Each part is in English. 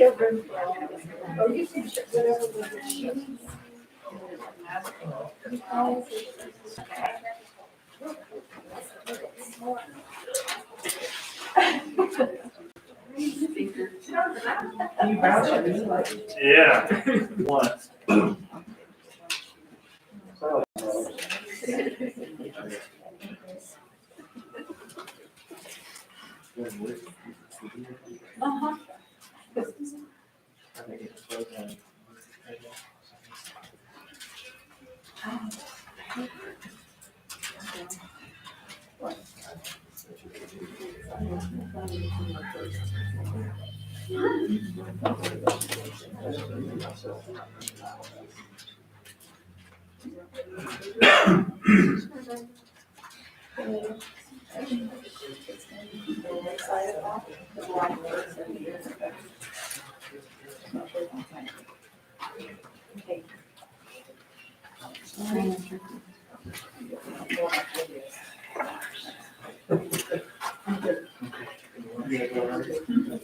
you can check whatever the machine. Yeah, once. Uh-huh.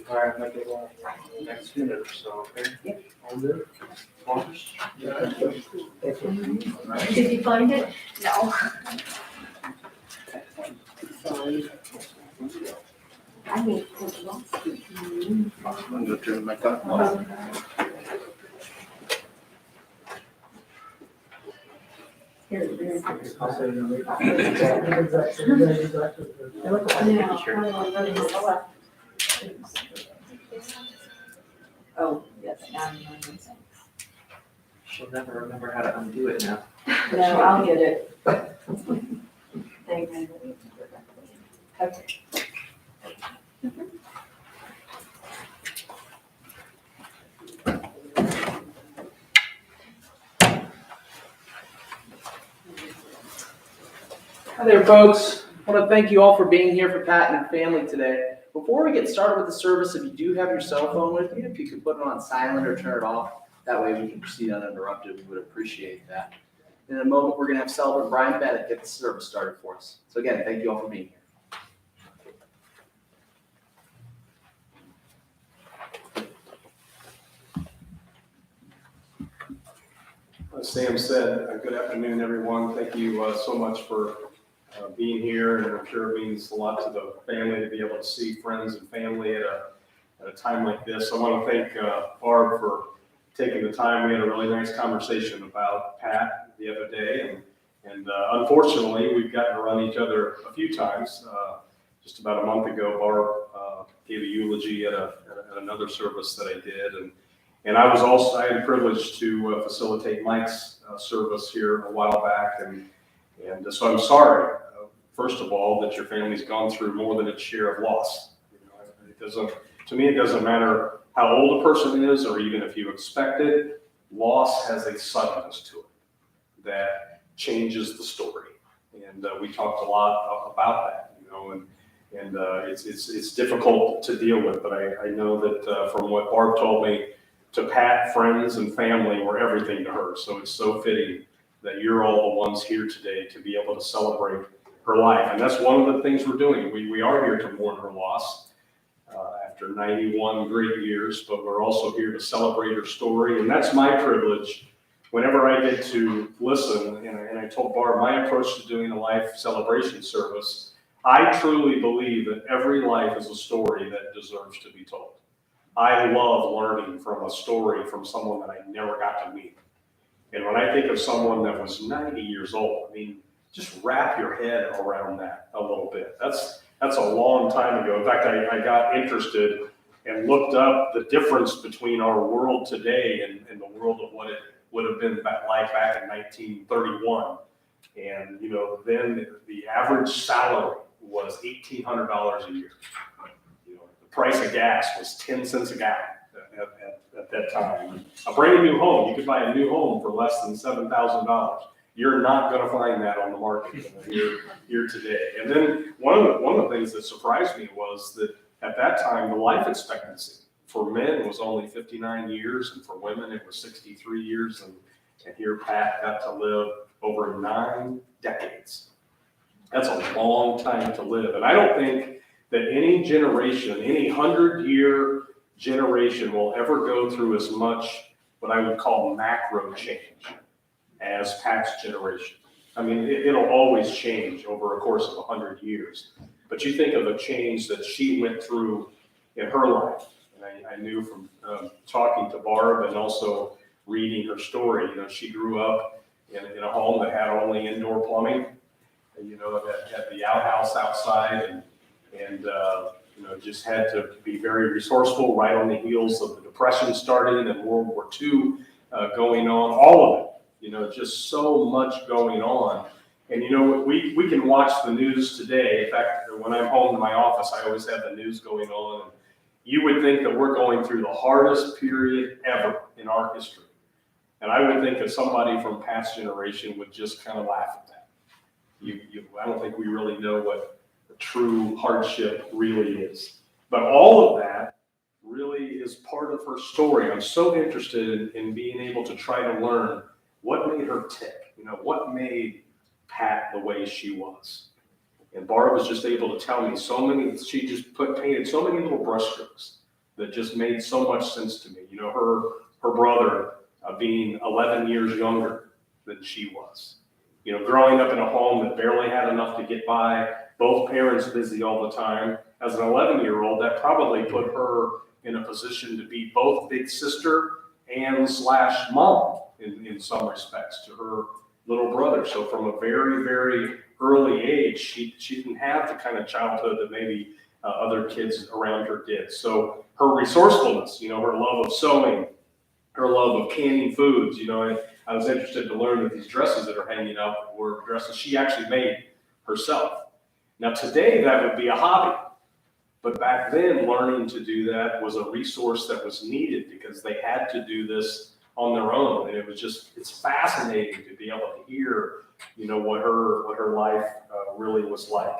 All right, make it next minute or so, okay? All good? Marcus? Did you find it? No. I need to. I'm gonna turn my cup off. Oh, yes, now She'll never remember how to undo it now. no, I'll get it. Thanks. Okay. Hi there, folks. I want to thank you all for being here for Pat and her family today. Before we get started with the service, if you do have your cell phone with you, if you could put it on silent or turn it off, that way we can proceed uninterrupted. We would appreciate that. In a moment, we're going to have Celebrant Brian Bennett get the service started for us. So again, thank you all for being here. As Sam said, good afternoon, everyone. Thank you so much for being here, and I'm sure it means a lot to the family to be able to see friends and family at a time like this. I want to thank Barb for taking the time. We had a really nice conversation about Pat the other day, and unfortunately, we've gotten to run each other a few times. Just about a month ago, Barb gave a eulogy at another service that I did, and I had the privilege to facilitate Mike's service here a while back, and so I'm sorry, first of all, that your family's gone through more than its share of loss. To me, it doesn't matter how old a person is, or even if you expect it. Loss has a suddenness to it that changes the story, and we talked a lot about that, and it's difficult to deal with. But I know that from what Barb told me, to Pat, friends and family were everything to her. So it's so fitting that you're all the ones here today to be able to celebrate her life. And that's one of the things we're doing. We are here to mourn her loss after 91 great years, but we're also here to celebrate her story. And that's my privilege. Whenever I get to listen, and I told Barb, my approach to doing a life celebration service, I truly believe that every life is a story that deserves to be told. I love learning from a story from someone that I never got to meet. And when I think of someone that was 90 years old, I mean, just wrap your head around that a little bit. That's a long time ago. In fact, I got interested and looked up the difference between our world today and the world of what it would have been like back in 1931. And, then the average salary was $1,800 a year. The price of gas was 10 cents a gallon at that time. A brand new home, you could buy a new home for less than $7,000. You're not going to find that on the market here today. And then one of the things that surprised me was that at that time, the life expectancy for men was only 59 years, and for women it was 63 years. And here Pat got to live over 9 decades. That's a long time to live. And I don't think that any generation, any 100-year generation will ever go through as much what I would call macro change as Pat's generation. I mean, it'll always change over a course of 100 years. But you think of a change that she went through in her life. And I knew from talking to Barb and also reading her story, she grew up in a home that had only indoor plumbing, and, that had the outhouse outside, and just had to be very resourceful right on the heels of the Depression starting and World War II going on, all of it. Just so much going on. And we can watch the news today. In fact, when I'm home in my office, I always have the news going on. And you would think that we're going through the hardest period ever in our history. And I would think that somebody from Pat's generation would just kind of laugh at that. I don't think we really know what true hardship really is. But all of that really is part of her story. I'm so interested in being able to try to learn what made her tick, what made Pat the way she was. And Barb was just able to tell me she just painted so many little brushstrokes that just made so much sense to me. Her brother being 11 years younger than she was. Growing up in a home that barely had enough to get by, both parents busy all the time. As an 11-year-old, that probably put her in a position to be both big sister and / mom in some respects to her little brother. So from a very, very early age, she didn't have the kind of childhood that maybe other kids around her did. So her resourcefulness, her love of sewing, her love of canning foods, I was interested to learn that these dresses that are hanging up were dresses she actually made herself. Now today that would be a hobby, but back then learning to do that was a resource that was needed because they had to do this on their own. And it's fascinating to be able to hear, what her life really was like.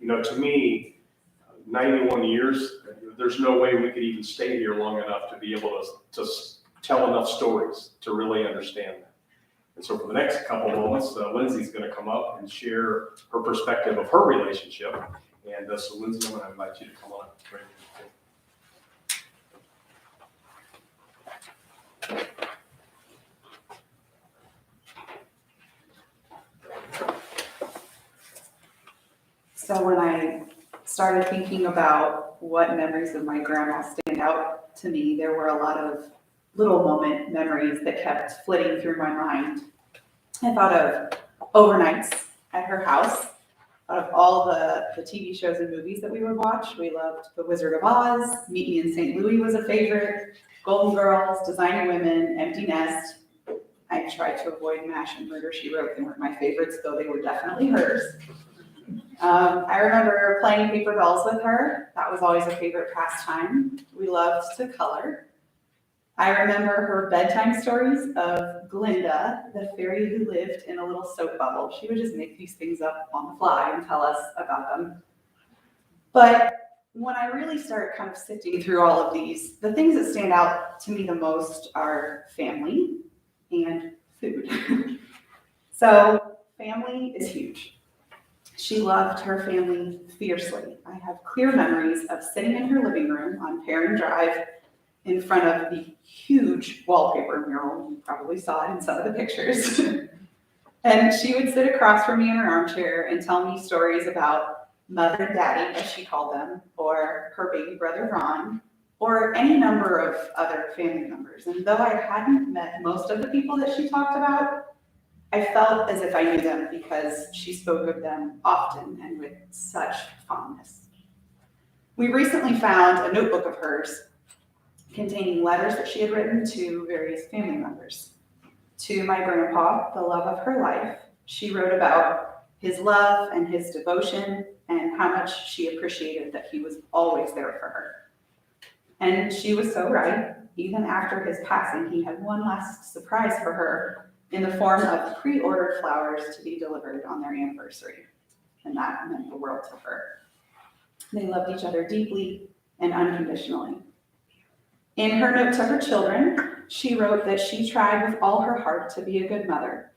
To me, 91 years, there's no way we could even stay here long enough to be able to tell enough stories to really understand that. And so for the next couple of moments, Lindsay's going to come up and share her perspective of her relationship. And so Lindsay, I'm going to invite you to come on up. So when I started thinking about what memories of my grandma stand out to me, there were a lot of little moment memories that kept flitting through my mind. I thought of overnights at her house. Out of all the TV shows and movies that we would watch, we loved The Wizard of Oz, Meet Me in St. Louis was a favorite, Golden Girls, Designing Women, Empty Nest. I tried to avoid MASH and Murder, She Wrote. They weren't my favorites, though they were definitely hers. I remember playing paper dolls with her. That was always a favorite pastime. We loved to color. I remember her bedtime stories of Glinda, the fairy who lived in a little soap bubble. She would just make these things up on the fly and tell us about them. But when I really start kind of sifting through all of these, the things that stand out to me the most are family and food. So family is huge. She loved her family fiercely. I have clear memories of sitting in her living room on Perrin Drive in front of the huge wallpaper mural. You probably saw it in some of the pictures. And she would sit across from me in her armchair and tell me stories about Mother and Daddy, as she called them, or her baby brother Ron, or any number of other family members. And though I hadn't met most of the people that she talked about, I felt as if I knew them because she spoke of them often and with such fondness. We recently found a notebook of hers containing letters that she had written to various family members. To my grandpa, the love of her life, she wrote about his love and his devotion and how much she appreciated that he was always there for her. And she was so right. Even after his passing, he had one last surprise for her in the form of pre-ordered flowers to be delivered on their anniversary. And that meant the world to her. They loved each other deeply and unconditionally. In her note to her children, she wrote that she tried with all her heart to be a good mother,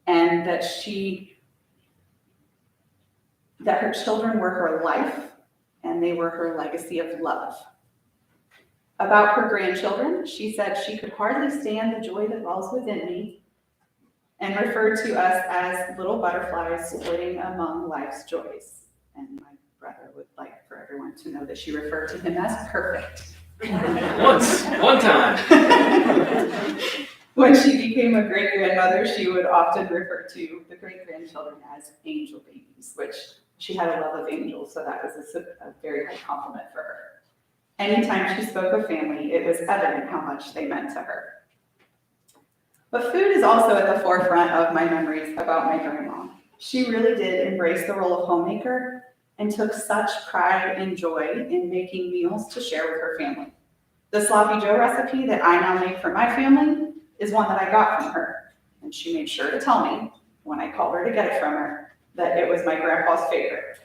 and that her children were her life, and they were her legacy of love. About her grandchildren, she said she could hardly stand the joy that wells within me, and referred to us as little butterflies flitting among life's joys. And my brother would like for everyone to know that she referred to him as perfect. One time. When she became a great-grandmother, she would often refer to the great-grandchildren as angel babies, which she had a love of angels, so that was a very good compliment for her. Anytime she spoke of family, it was evident how much they meant to her. But food is also at the forefront of my memories about my grandma. She really did embrace the role of homemaker and took such pride and joy in making meals to share with her family. The Sloppy Joe recipe that I now make for my family is one that I got from her, and she made sure to tell me when I called her to get it from her that it was my grandpa's favorite.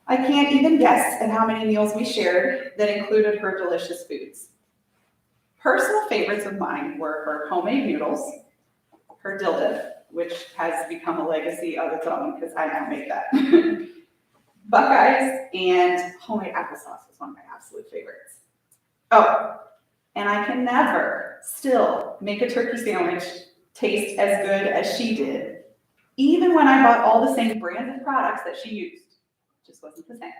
I can't even guess at how many meals we shared that included her delicious foods. Personal favorites of mine were her homemade noodles, her dill dip, which has become a legacy of its own because I now make that, Buckeyes, and homemade applesauce was one of my absolute favorites. Oh, and I can never still make a turkey sandwich taste as good as she did, even when I bought all the same brands of products that she used. It just wasn't the same.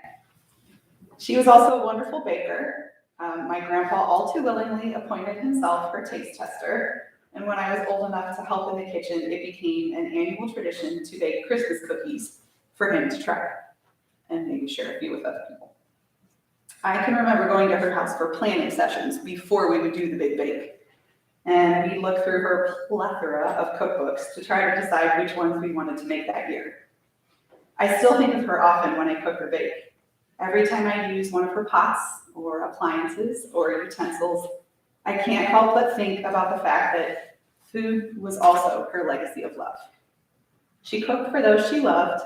She was also a wonderful baker. My grandpa all too willingly appointed himself her taste tester, and when I was old enough to help in the kitchen, it became an annual tradition to bake Christmas cookies for him to try, and maybe share a few with other people. I can remember going to her house for planning sessions before we would do the big bake, and we'd look through her plethora of cookbooks to try to decide which ones we wanted to make that year. I still think of her often when I cook or bake. Every time I use one of her pots or appliances or utensils, I can't help but think about the fact that food was also her legacy of love. She cooked for those she loved,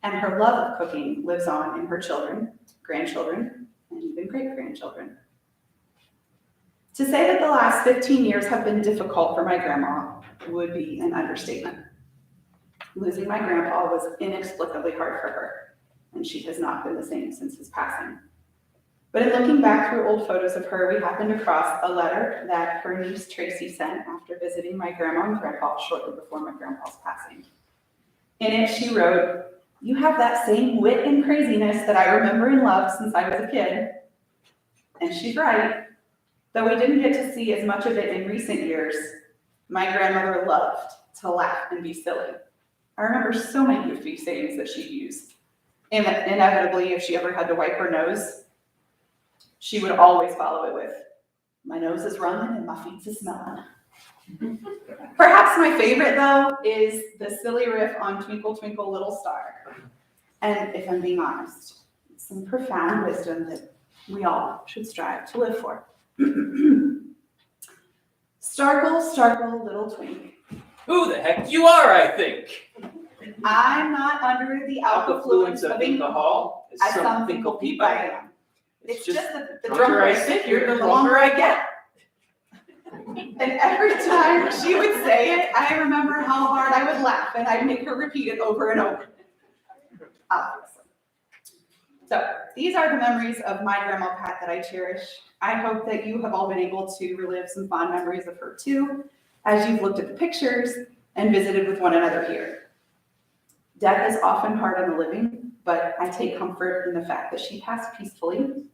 and her love of cooking lives on in her children, grandchildren, and even great-grandchildren. To say that the last 15 years have been difficult for my grandma would be an understatement. Losing my grandpa was inexplicably hard for her, and she has not been the same since his passing. But in looking back through old photos of her, we happened across a letter that her niece Tracy sent after visiting my grandma and grandpa shortly before my grandpa's passing. In it, she wrote, "You have that same wit and craziness that I remember and loved since I was a kid." And she's right. Though we didn't get to see as much of it in recent years, my grandmother loved to laugh and be silly. I remember so many goofy sayings that she'd use. Inevitably, if she ever had to wipe her nose, she would always follow it with, "My nose is running and my feet's a-smelling." Perhaps my favorite, though, is the silly riff on Twinkle, Twinkle, Little Star. And if I'm being honest, it's some profound wisdom that we all should strive to live for. Starkle, starkle, little twink. Who the heck you are, I think? I'm not under the alkafluence of alcohol, as some think peep I am. It's just that the drunker I sit here, the longer I get. And every time she would say it, I remember how hard I would laugh, and I'd make her repeat it over and over. Obviously. So these are the memories of my Grandma Pat that I cherish. I hope that you have all been able to relive some fond memories of her too, as you've looked at the pictures and visited with one another here. Death is often hard on the living, but I take comfort in the fact that she passed peacefully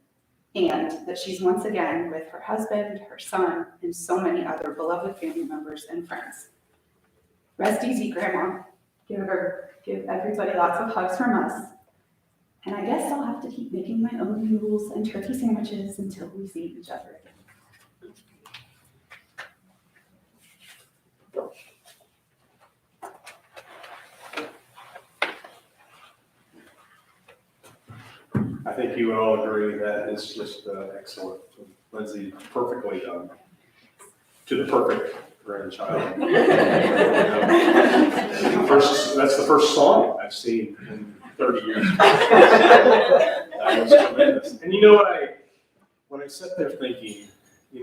and that she's once again with her husband, her son, and so many other beloved family members and friends. Rest easy, Grandma. Give everybody lots of hugs from us. And I guess I'll have to keep making my own noodles and turkey sandwiches until we see each other again. I think you would all agree that is just excellent. Lindsay, perfectly done. To the perfect grandchild. That's the first song I've seen in 30 years. That was tremendous. And you know what, when I sat there thinking,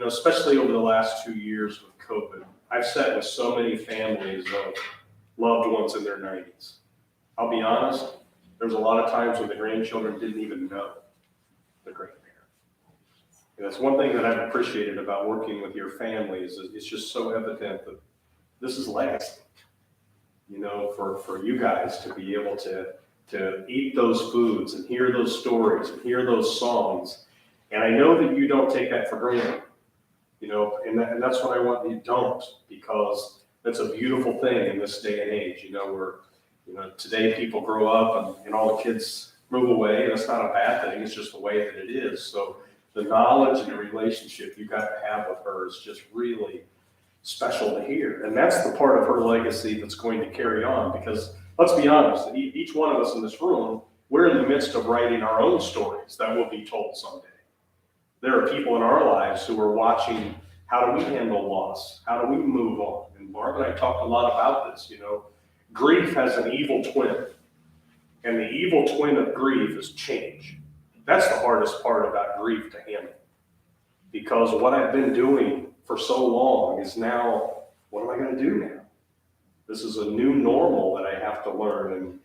especially over the last 2 years with COVID, I've sat with so many families of loved ones in their 90s. I'll be honest, there's a lot of times when the grandchildren didn't even know the grandparent. And that's one thing that I've appreciated about working with your families is it's just so evident that this is legacy. You know, for you guys to be able to eat those foods and hear those stories and hear those songs. And I know that you don't take that for granted, you know, and that's what I want you don't, because that's a beautiful thing in this day and age, you know, where, you know, today people grow up and all the kids move away. That's not a bad thing. It's just the way that it is. So the knowledge and the relationship you got to have with her is just really special to hear. And that's the part of her legacy that's going to carry on, because let's be honest, each one of us in this room, we're in the midst of writing our own stories that will be told someday. There are people in our lives who are watching, how do we handle loss? How do we move on? And Barb and I talked a lot about this, you know. Grief has an evil twin, and the evil twin of grief is change. That's the hardest part about grief to handle, because what I've been doing for so long is now, what am I going to do now? This is a new normal that I have to learn.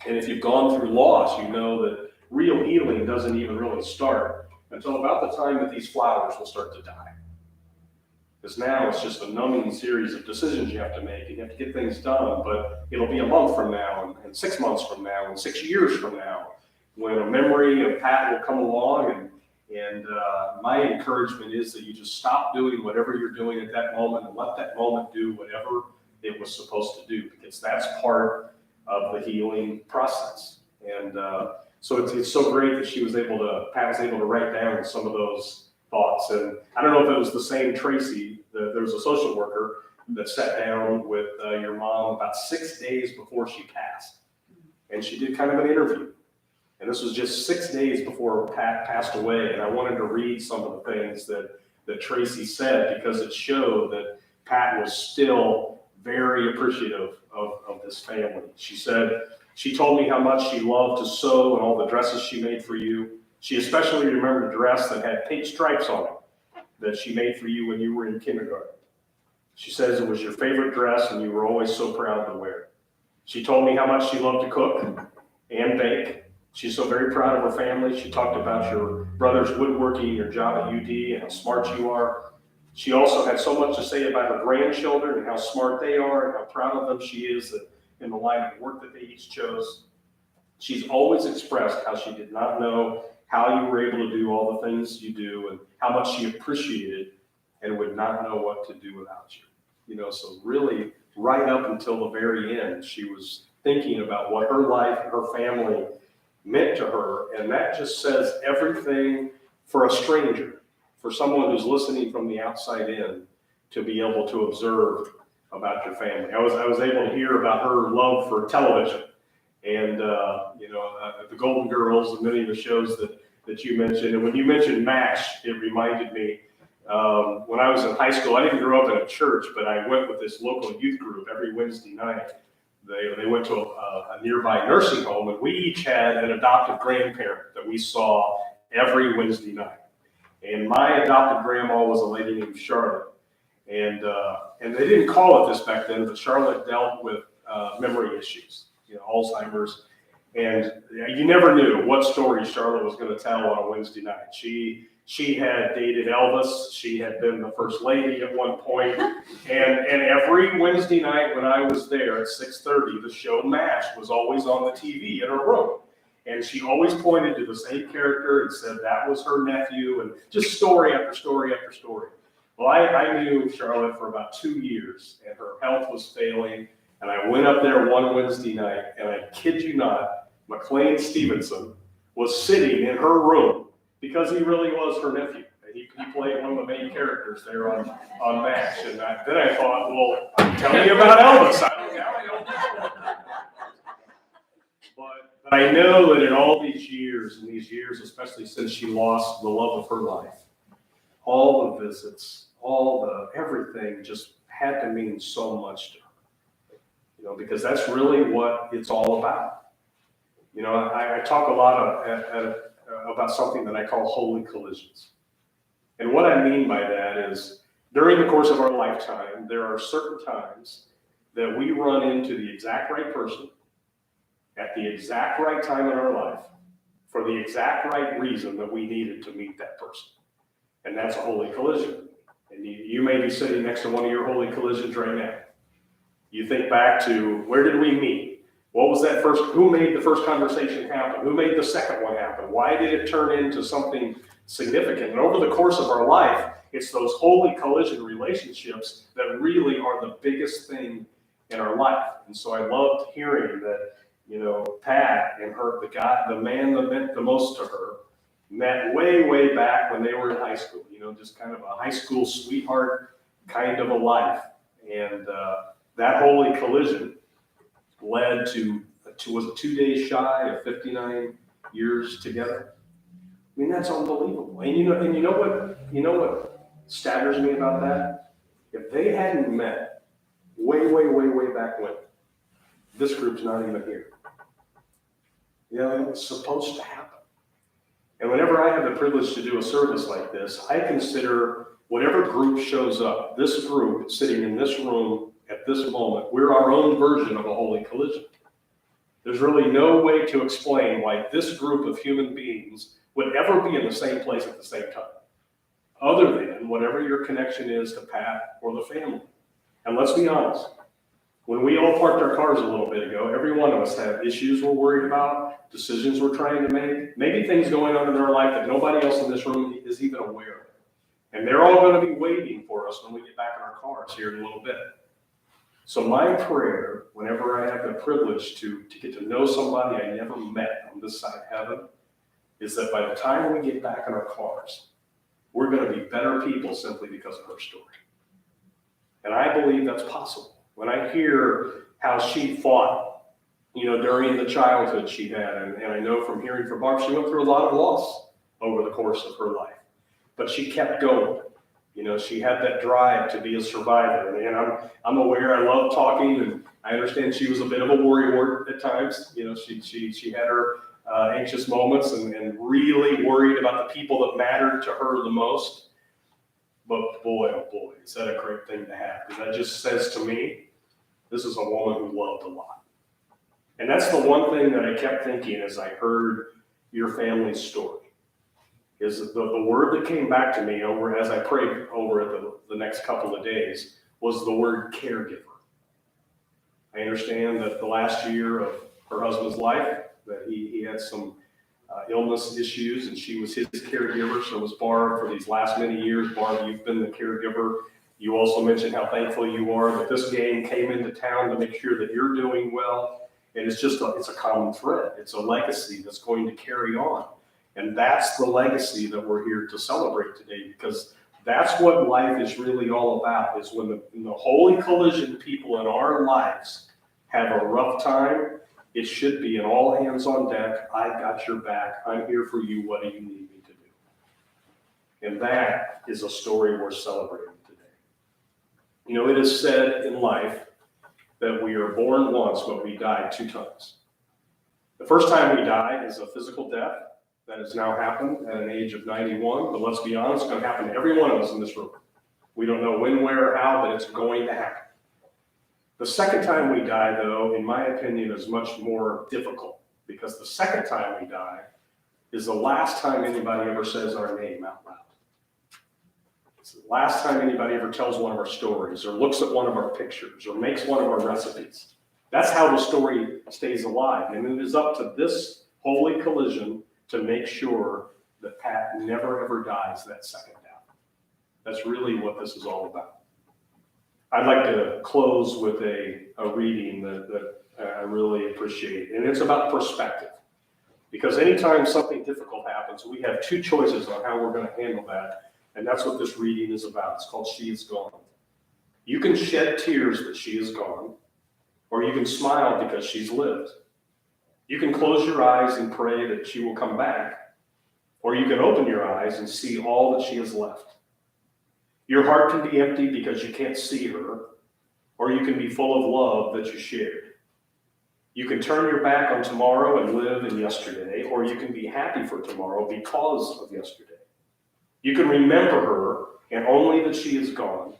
And if you've gone through loss, you know that real healing doesn't even really start until about the time that these flowers will start to die. Because now it's just a numbing series of decisions you have to make. You have to get things done, but it'll be a month from now, and 6 months from now, and 6 years from now, when a memory of Pat will come along. And my encouragement is that you just stop doing whatever you're doing at that moment and let that moment do whatever it was supposed to do, because that's part of the healing process. And so it's so great that Pat was able to write down some of those thoughts. And I don't know if it was the same Tracy, there was a social worker that sat down with your mom about 6 days before she passed. And she did kind of an interview. And this was just 6 days before Pat passed away. And I wanted to read some of the things that Tracy said, because it showed that Pat was still very appreciative of this family. She said, she told me how much she loved to sew and all the dresses she made for you. She especially remembered a dress that had pink stripes on it that she made for you when you were in kindergarten. She says it was your favorite dress and you were always so proud to wear it. She told me how much she loved to cook and bake. She's so very proud of her family. She talked about your brother's woodworking, your job at UD, and how smart you are. She also had so much to say about her grandchildren and how smart they are and how proud of them she is in the line of work that they each chose. She's always expressed how she did not know how you were able to do all the things you do and how much she appreciated and would not know what to do without you. You know, so really right up until the very end, she was thinking about what her life and her family meant to her. And that just says everything for a stranger, for someone who's listening from the outside in, to be able to observe about your family. I was able to hear about her love for television and, the Golden Girls and many of the shows that you mentioned. And when you mentioned MASH, it reminded me, when I was in high school, I didn't grow up in a church, but I went with this local youth group every Wednesday night. They went to a nearby nursing home, and we each had an adoptive grandparent that we saw every Wednesday night. And my adopted grandma was a lady named Charlotte. And they didn't call it this back then, but Charlotte dealt with memory issues, Alzheimer's. And you never knew what story Charlotte was going to tell on a Wednesday night. She had dated Elvis. She had been the first lady at one point. And every Wednesday night when I was there at 6:30, the show MASH was always on the TV in her room. And she always pointed to the same character and said that was her nephew, and just story after story after story. Well, I knew Charlotte for about 2 years, and her health was failing. And I went up there one Wednesday night, and I kid you not, McLean Stevenson was sitting in her room because he really was her nephew. He played one of the main characters there on MASH. And then I thought, well, tell me about Elvis. I don't know. But I know that in all these years, especially since she lost the love of her life, all the visits, everything just had to mean so much to her. Because that's really what it's all about. I talk a lot about something that I call holy collisions. And what I mean by that is, during the course of our lifetime, there are certain times that we run into the exact right person at the exact right time in our life for the exact right reason that we needed to meet that person. And that's a holy collision. And you may be sitting next to one of your holy collisions right now. You think back to, where did we meet? What was that first, who made the first conversation happen? Who made the second one happen? Why did it turn into something significant? And over the course of our life, it's those holy collision relationships that really are the biggest thing in our life. And so I loved hearing that, Pat and her, the man that meant the most to her, met way, way back when they were in high school, just kind of a high school sweetheart kind of a life. And that holy collision led to was it 2 days shy of 59 years together? I mean, that's unbelievable. And you know what staggers me about that? If they hadn't met way, way, way, way back when, this group's not even here. It's supposed to happen. And whenever I have the privilege to do a service like this, I consider whatever group shows up, this group sitting in this room at this moment, we're our own version of a holy collision. There's really no way to explain why this group of human beings would ever be in the same place at the same time, other than whatever your connection is to Pat or the family. And let's be honest, when we all parked our cars a little bit ago, every one of us had issues we're worried about, decisions we're trying to make, maybe things going on in our life that nobody else in this room is even aware of. And they're all going to be waiting for us when we get back in our cars here in a little bit. So my prayer, whenever I have the privilege to get to know somebody I never met on this side of heaven, is that by the time we get back in our cars, we're going to be better people simply because of her story. And I believe that's possible. When I hear how she fought, during the childhood she had, and I know from hearing from Barb, she went through a lot of loss over the course of her life, but she kept going. She had that drive to be a survivor, and I'm aware. I love talking, and I understand she was a bit of a worrywart at times. She had her anxious moments and really worried about the people that mattered to her the most. But boy, oh boy, is that a great thing to have, because that just says to me, this is a woman who loved a lot. And that's the one thing that I kept thinking as I heard your family's story. Is the word that came back to me as I prayed over it the next couple of days was the word caregiver. I understand that the last year of her husband's life, that he had some illness issues, and she was his caregiver. So was Barb for these last many years. Barb, you've been the caregiver. You also mentioned how thankful you are that this gang came into town to make sure that you're doing well. And it's a common thread. It's a legacy that's going to carry on. And that's the legacy that we're here to celebrate today, because that's what life is really all about, is when the holy collision people in our lives have a rough time, it should be an all hands on deck. I've got your back. I'm here for you. What do you need me to do? And that is a story worth celebrating today. It is said in life that we are born once, but we die 2 times. The first time we die is a physical death. That has now happened at an age of 91, but let's be honest, it's going to happen to every one of us in this room. We don't know when, where, or how, but it's going to happen. The second time we die, though, in my opinion, is much more difficult, because the second time we die is the last time anybody ever says our name out loud. It's the last time anybody ever tells one of our stories, or looks at one of our pictures, or makes one of our recipes. That's how the story stays alive, and it is up to this holy collision to make sure that Pat never ever dies that second death. That's really what this is all about. I'd like to close with a reading that I really appreciate, and it's about perspective. Because anytime something difficult happens, we have 2 choices on how we're going to handle that, and that's what this reading is about. It's called She Is Gone. You can shed tears that she is gone, or you can smile because she's lived. You can close your eyes and pray that she will come back, or you can open your eyes and see all that she has left. Your heart can be empty because you can't see her, or you can be full of love that you shared. You can turn your back on tomorrow and live in yesterday, or you can be happy for tomorrow because of yesterday. You can remember her and only that she is gone,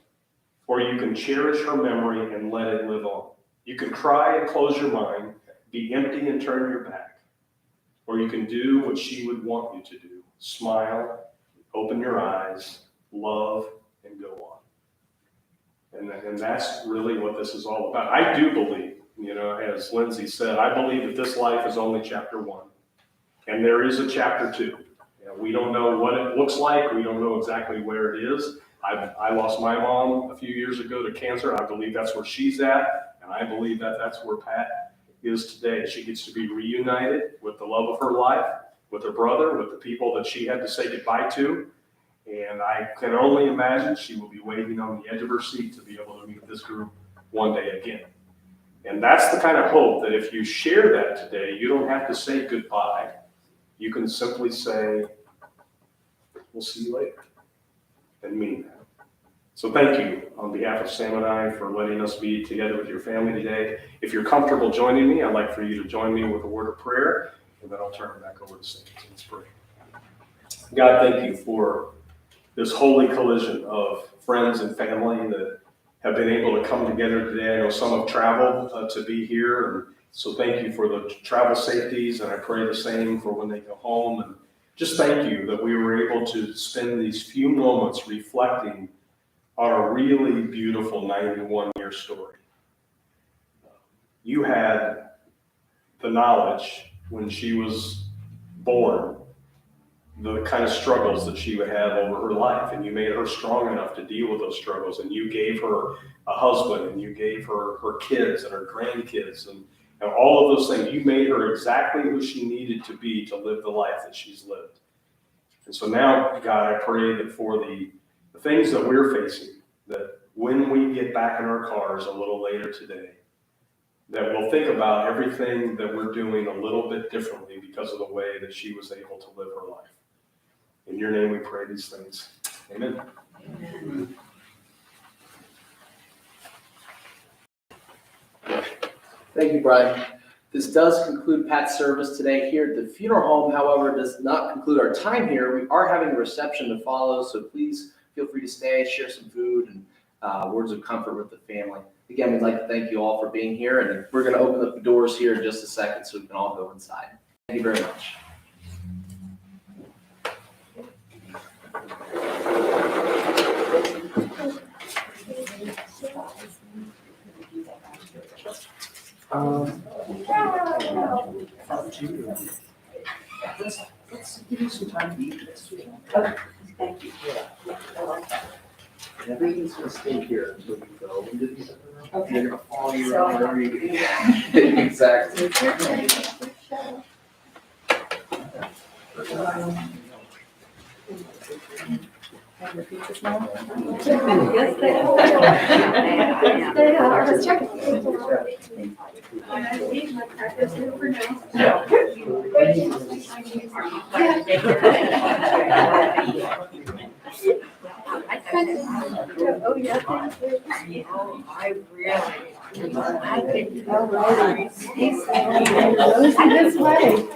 or you can cherish her memory and let it live on. You can cry and close your mind, be empty and turn your back, or you can do what she would want you to do, smile, open your eyes, love, and go on. And that's really what this is all about. I do believe, as Lindsay said, I believe that this life is only chapter 1. And there is a chapter 2. We don't know what it looks like. We don't know exactly where it is. I lost my mom a few years ago to cancer. I believe that's where she's at. And I believe that that's where Pat is today. She gets to be reunited with the love of her life, with her brother, with the people that she had to say goodbye to. And I can only imagine she will be waiting on the edge of her seat to be able to meet this group one day again. And that's the kind of hope that if you share that today, you don't have to say goodbye. You can simply say, we'll see you later, and mean that. So thank you on behalf of Sam and I for letting us be together with your family today. If you're comfortable joining me, I'd like for you to join me with a word of prayer, and then I'll turn it back over to Sam. Let's pray. God, thank you for this holy collision of friends and family that have been able to come together today. I know some have traveled to be here, and so thank you for the travel safeties, and I pray the same for when they go home. And just thank you that we were able to spend these few moments reflecting on a really beautiful 91-year story. You had the knowledge when she was born, the kind of struggles that she would have over her life, and you made her strong enough to deal with those struggles, and you gave her a husband, and you gave her her kids and her grandkids, and all of those things. You made her exactly who she needed to be to live the life that she's lived. And so now, God, I pray that for the things that we're facing, that when we get back in our cars a little later today, that we'll think about everything that we're doing a little bit differently because of the way that she was able to live her life. In your name we pray these things. Amen. Amen. Thank you, Brian. This does conclude Pat's service today here at the funeral home. However, it does not conclude our time here. We are having a reception to follow, so please feel free to stay, share some food, and words of comfort with the family. Again, we'd like to thank you all for being here, and we're going to open up the doors here in just a second so we can all go inside. Thank you very much. Let's give you some time to eat this. Okay, thank you. And everything's gonna stay here until we go into the other room. Okay. They're gonna follow you So- around wherever you go. Exactly. Yes, they are. Yes, they are. I was checking. Oh, yeah. I really. I could. Oh, right. He's this way.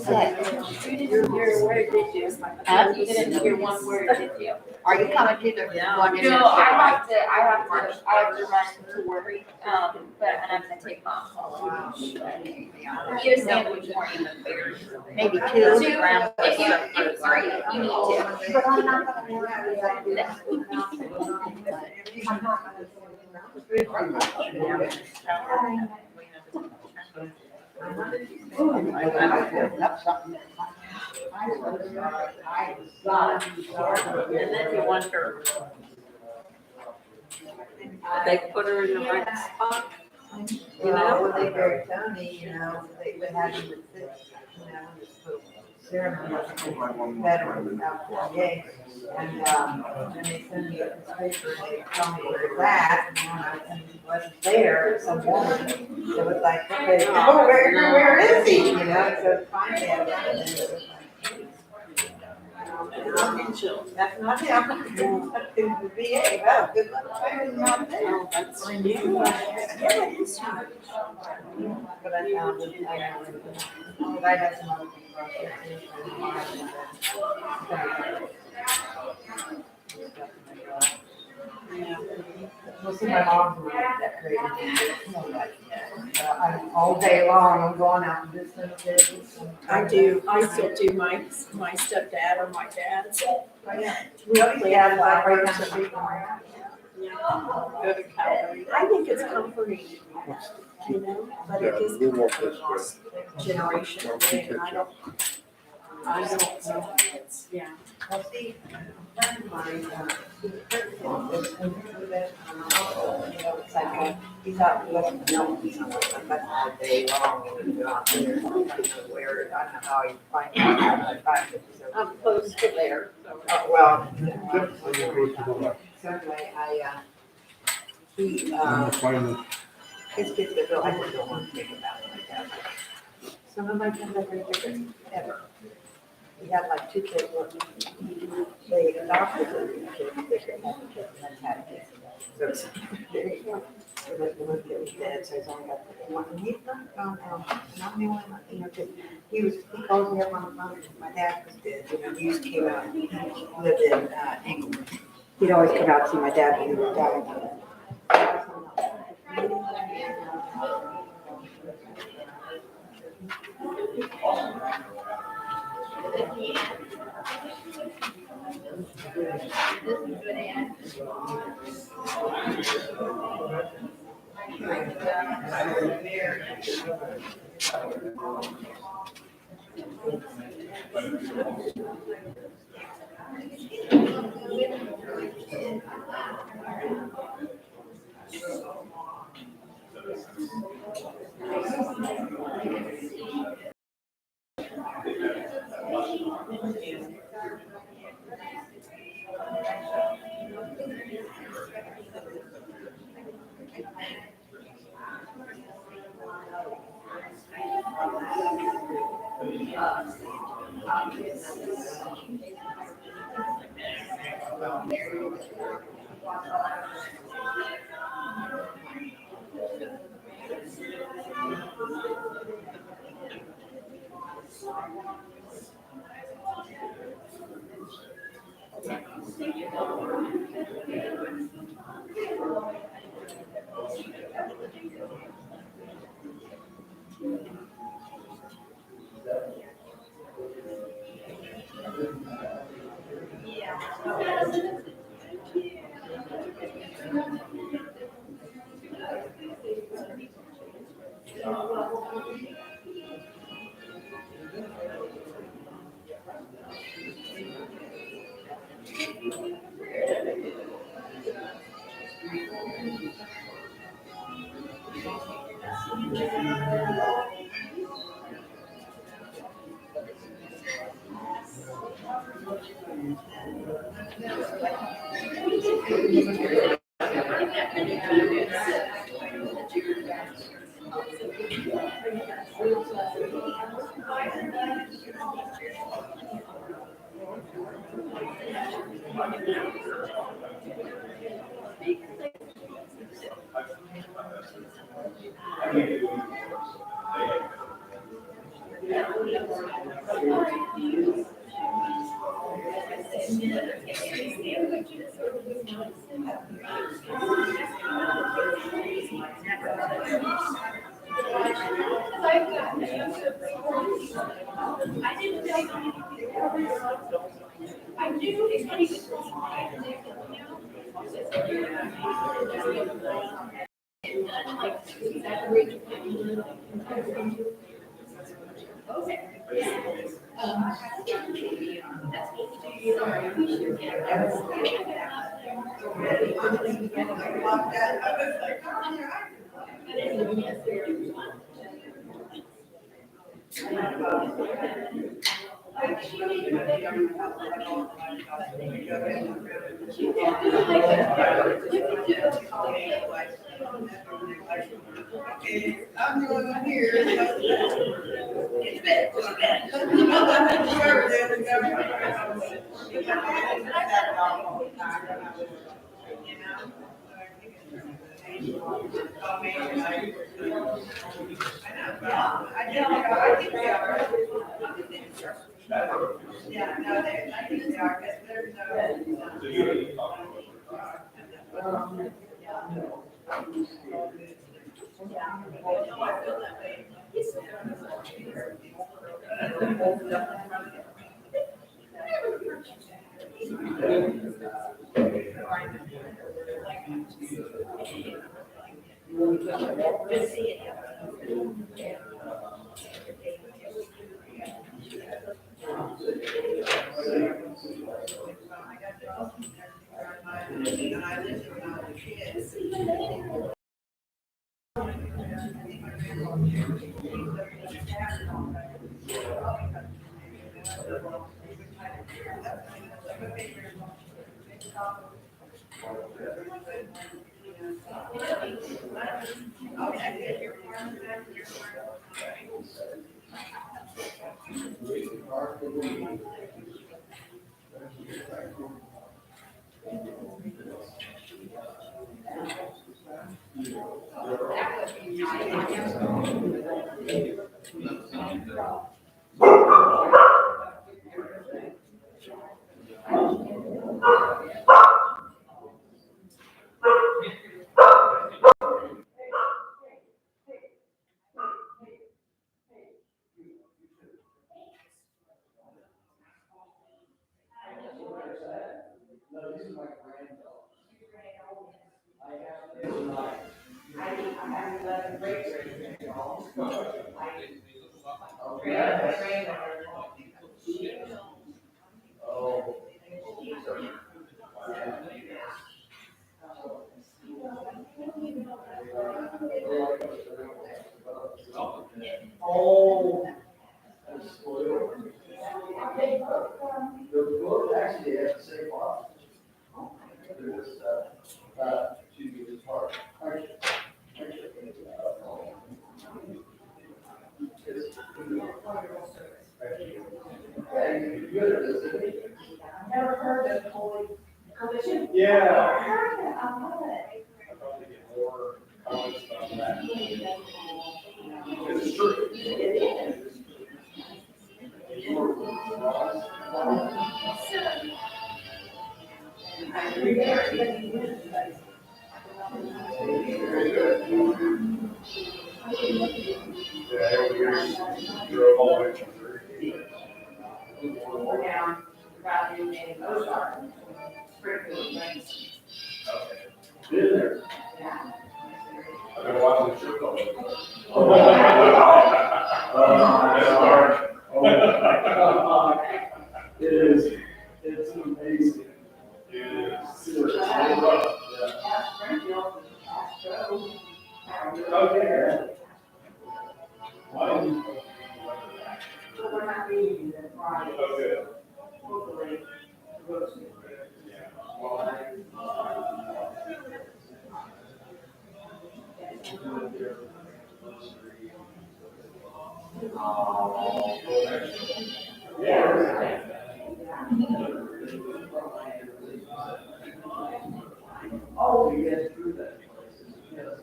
That You didn't hear a word, did you? You didn't hear one word, did you? Are you coming to the one in No, the? I have to run to work, but I'm gonna take off. Eat a sandwich or eat a beer. Maybe two. Two, if you, three, you need two. But I'm not gonna worry And then you wonder, they put her in the right spot. Well, they very funny, they would have you sit, ceremony, veterans out for days. And they send me a picture, and they tell me where it's at, and he wasn't there, some woman. So it was like, okay, oh, where is he, so finally I got it. That's not him. It's the VA. Well, good luck finding out there. That's new. But I found it, I know it. But I had some other people out there too. Well, see, my mom's really decorated. I'm all day long, I'm going out and this and this. I do, I still do my stepdad or my dad's. Really, yeah, like right down the street. Go to Calgary. I think it's comforting, you know, but it is kind of a lost generation thing, and I don't know, yeah. Well, see, a friend of mine, he was critical, it's like, he's out west, no, he's not, that's all day long, and he's out there, I don't know where, I don't know how he finds it, I find it, so. I'm close to there, so. Well. So anyway, he, his kids go, I just don't want to think about it like that. Some of my kids are very different, ever. He had like 2 kids, they adopted the kids, they could have the kids, and then had kids. So it's, there you go. So like the one kid was dead, so he's only got one, and he's not gone out, not anyone, you know, 'cause he called me up on the phone, my dad was dead, you know, he used to came out, he lived in, England. He'd always come out to see my dad when he was dying.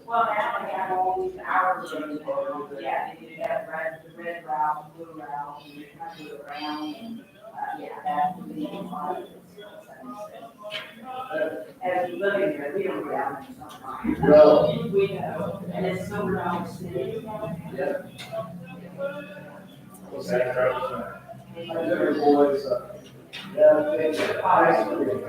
Well, now they have all these hours. Yeah, they do have red route, blue route, and you kind of go around, and, yeah, that would be fun. As we live here, we don't go out in sometimes. Well, We know, and it's so round city. What's that, Travis? Dinner boys, yeah, they ice cream.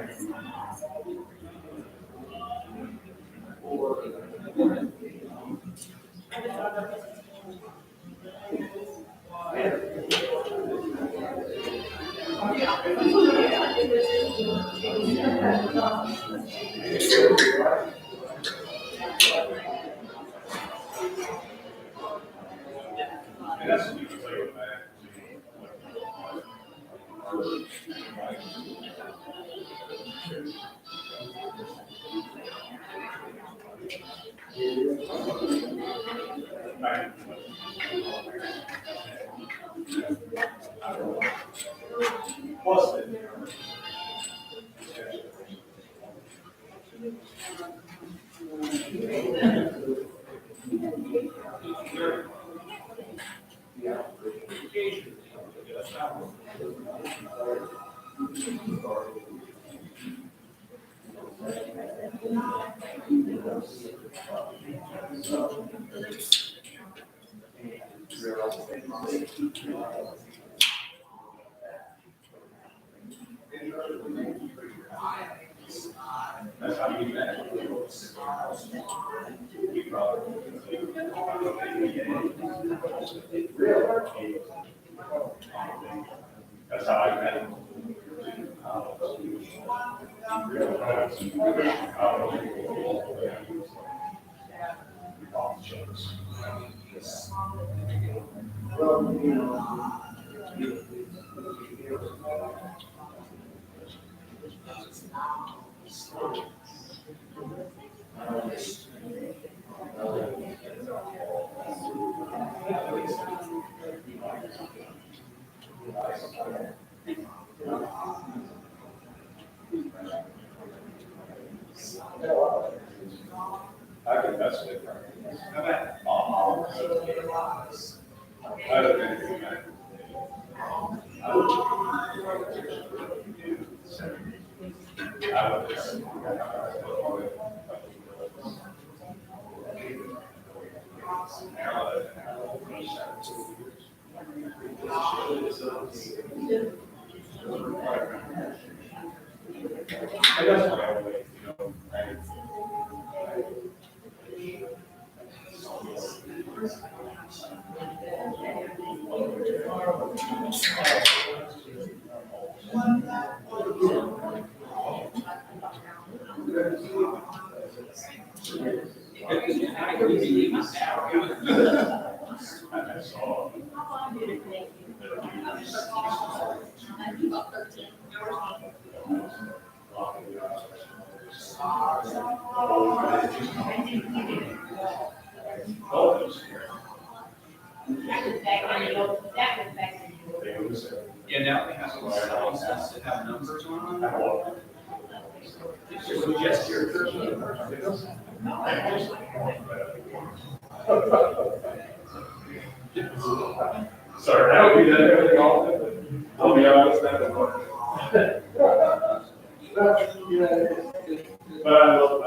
That's how I met him. I think that's it. Yeah, now they have some houses that have numbers on them. So just your. Sorry, I don't do that everything often, but I'll be honest, that's important. But I love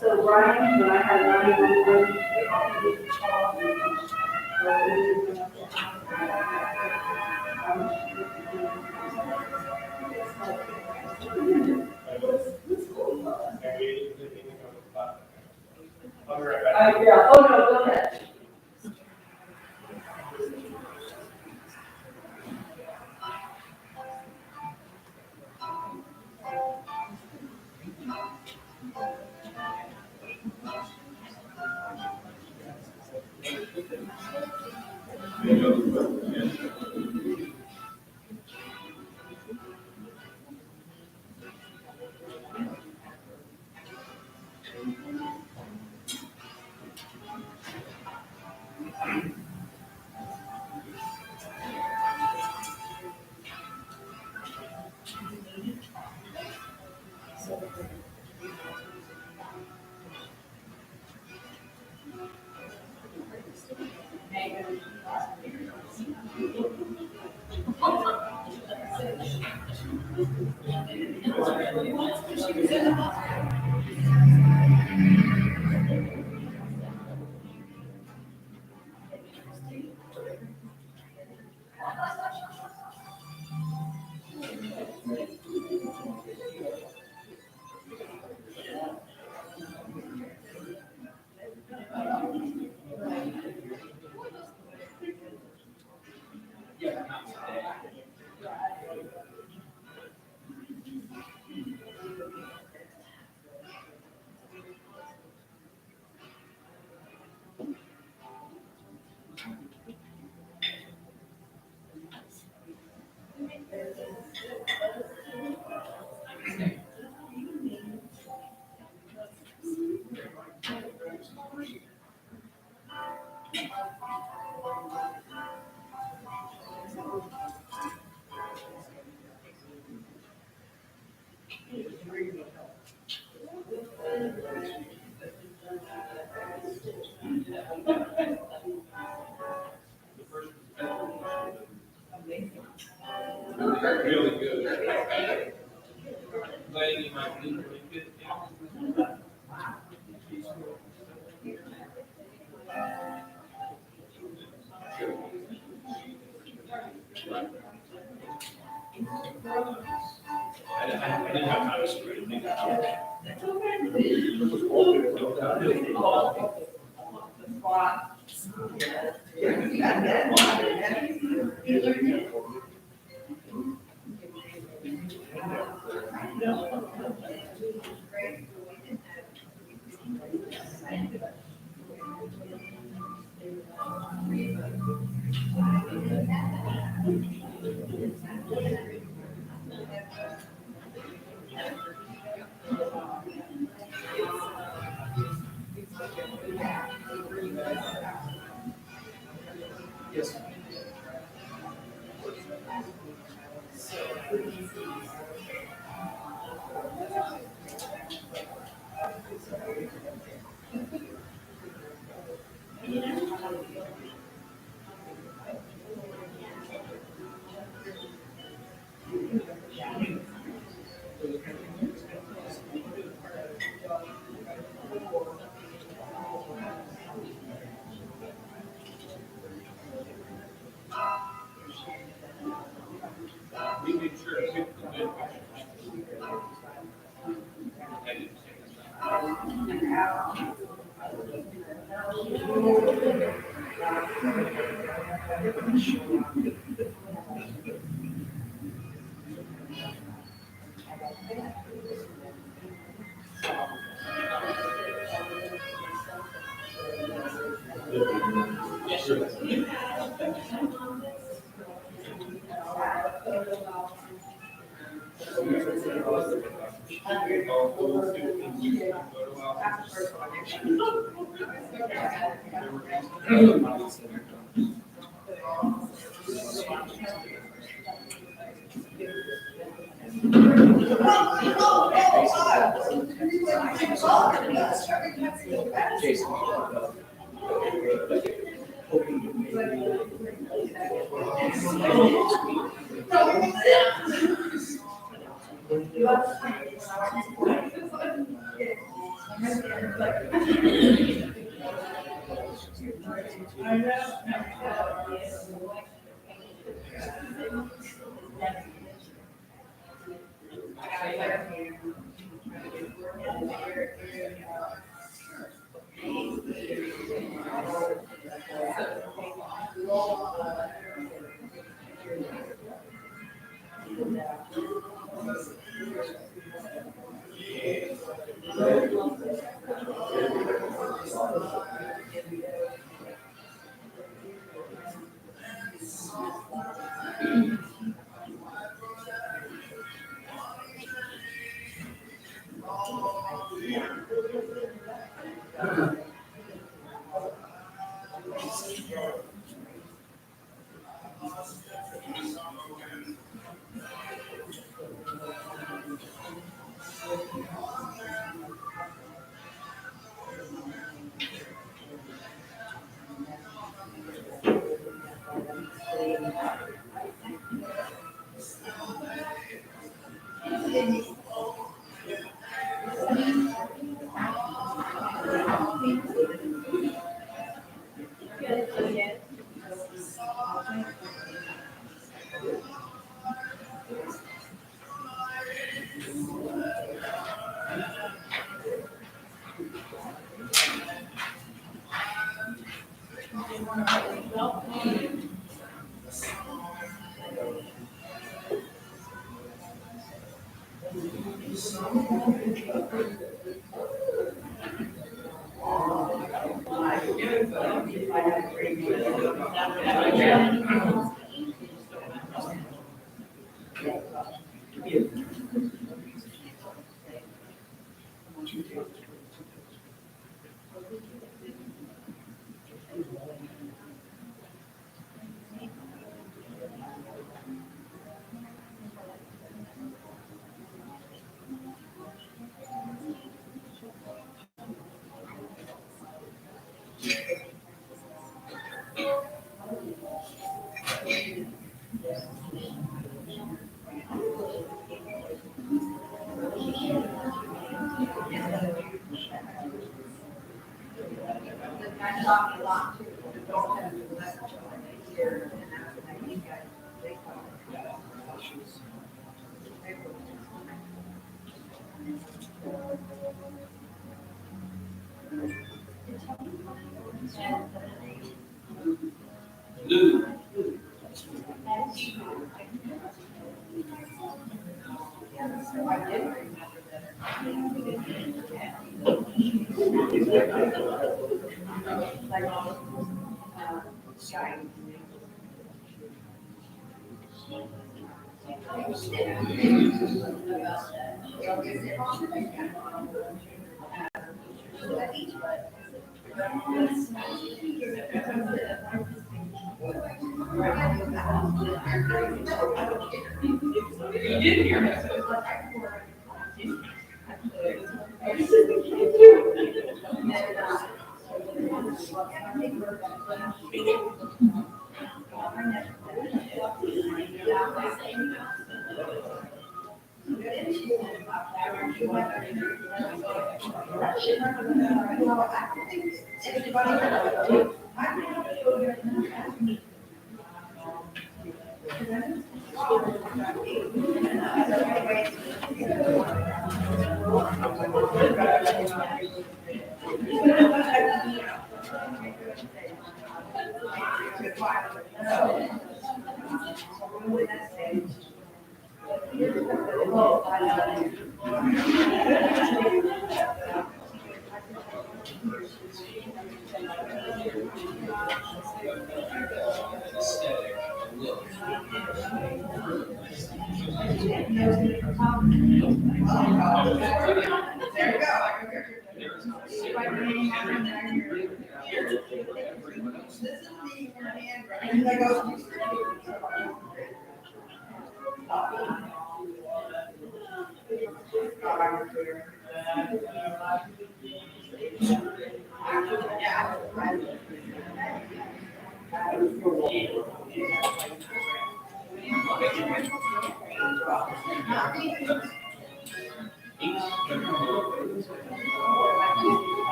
So Brian, when I had 911, Really good. Lady might be really good. I didn't have time to scream. Yes. We made sure to pick the good pictures. Jason.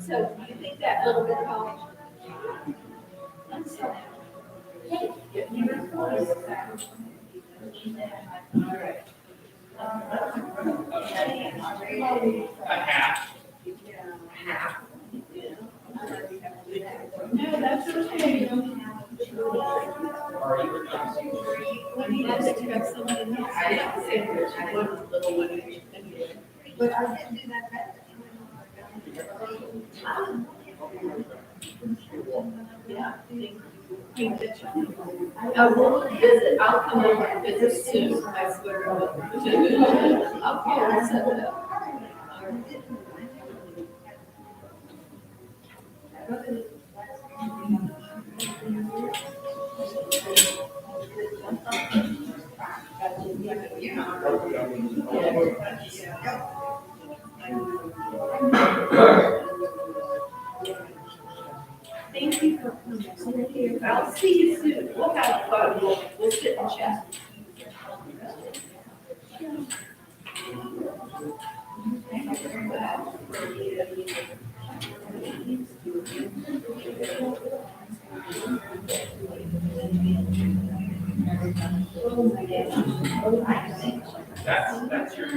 So do you think that little bit helped? Are you But I didn't do that back. I will visit, I'll come over and visit soon, I swear. I'll set it up. Thank you for coming. I'll see you soon. We'll have fun. We'll sit and chat. That's your.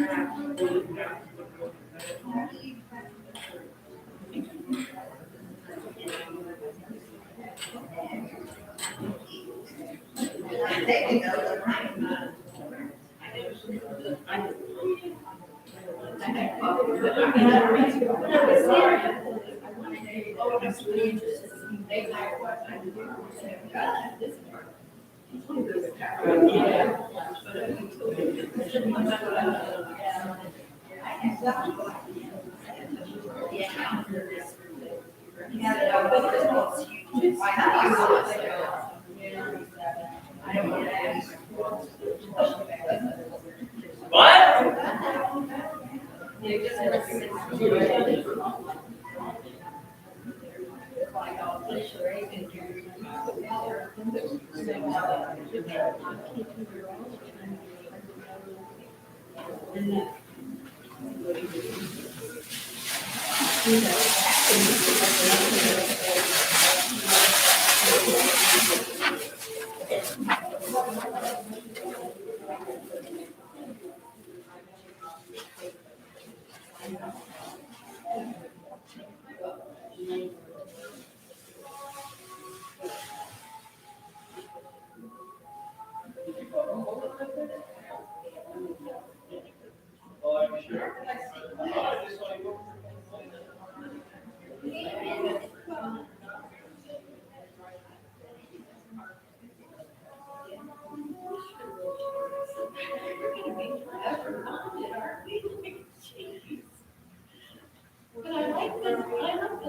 But I like the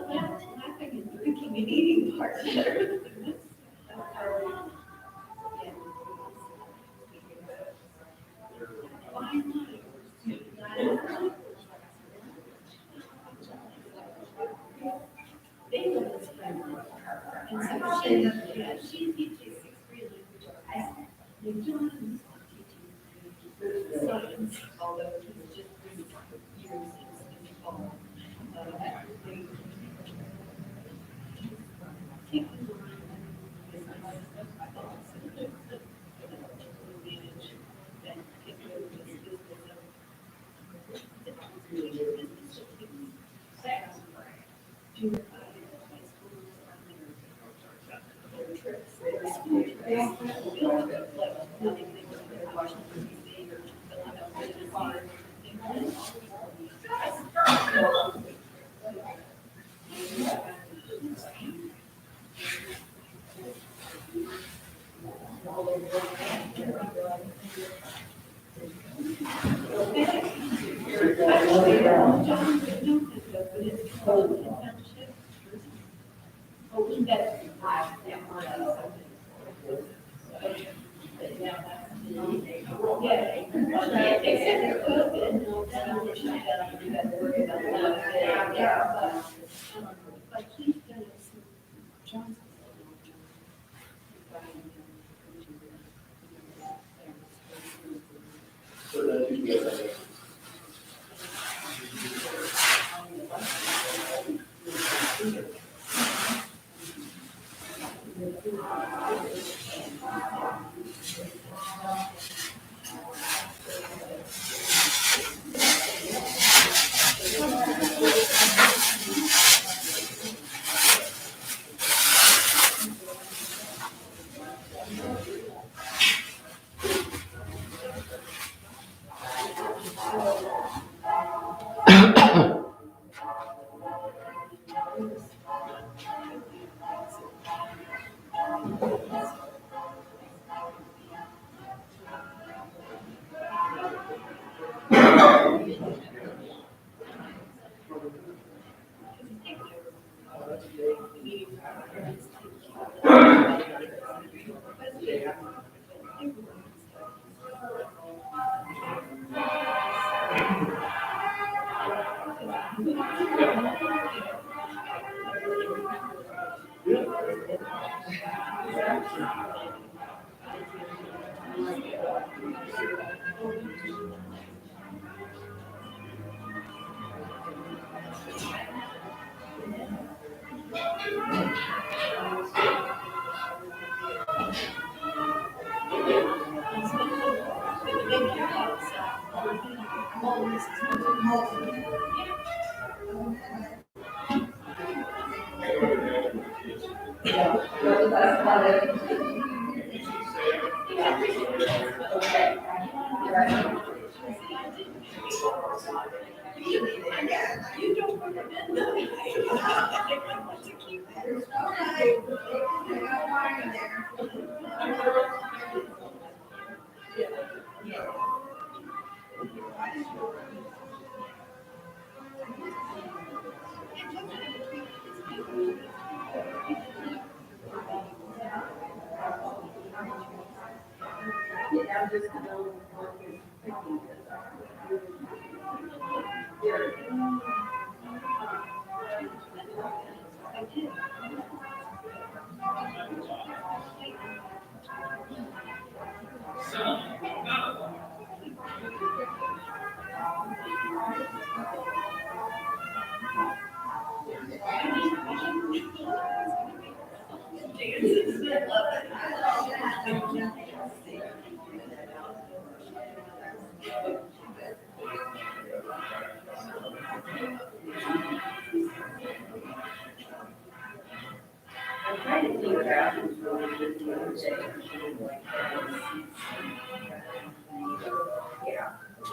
laughing and drinking and eating part better than this. She teaches 6 grade languages. Science, although he's just 3 years since fall.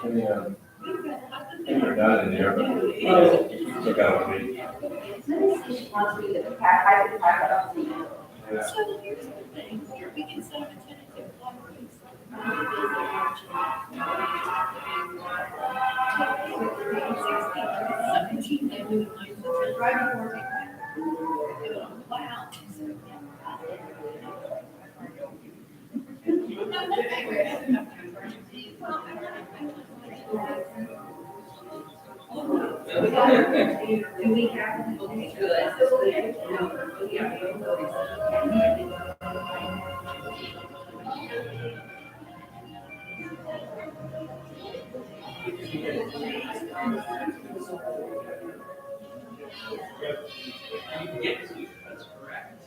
Yeah. They're not in there, but took out a week. Once we get the pack, I can pack it up to you. Yeah. So here's the thing, here we can set up a tentative conference. Wow. Do we have, okay, Yes, that's correct.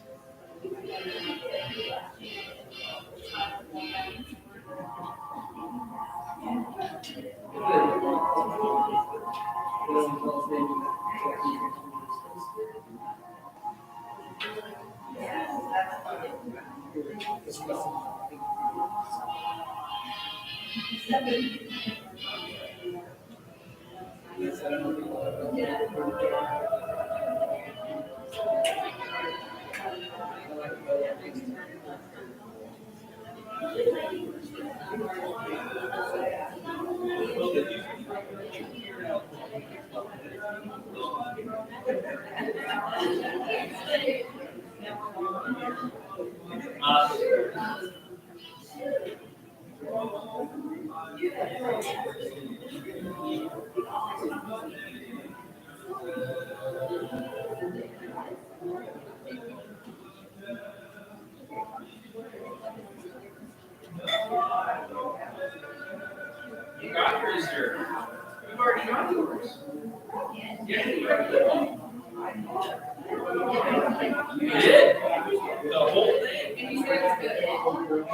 You got yours, sir. You've already got yours. Yeah, you already did. You did? The whole thing? And you said it's good.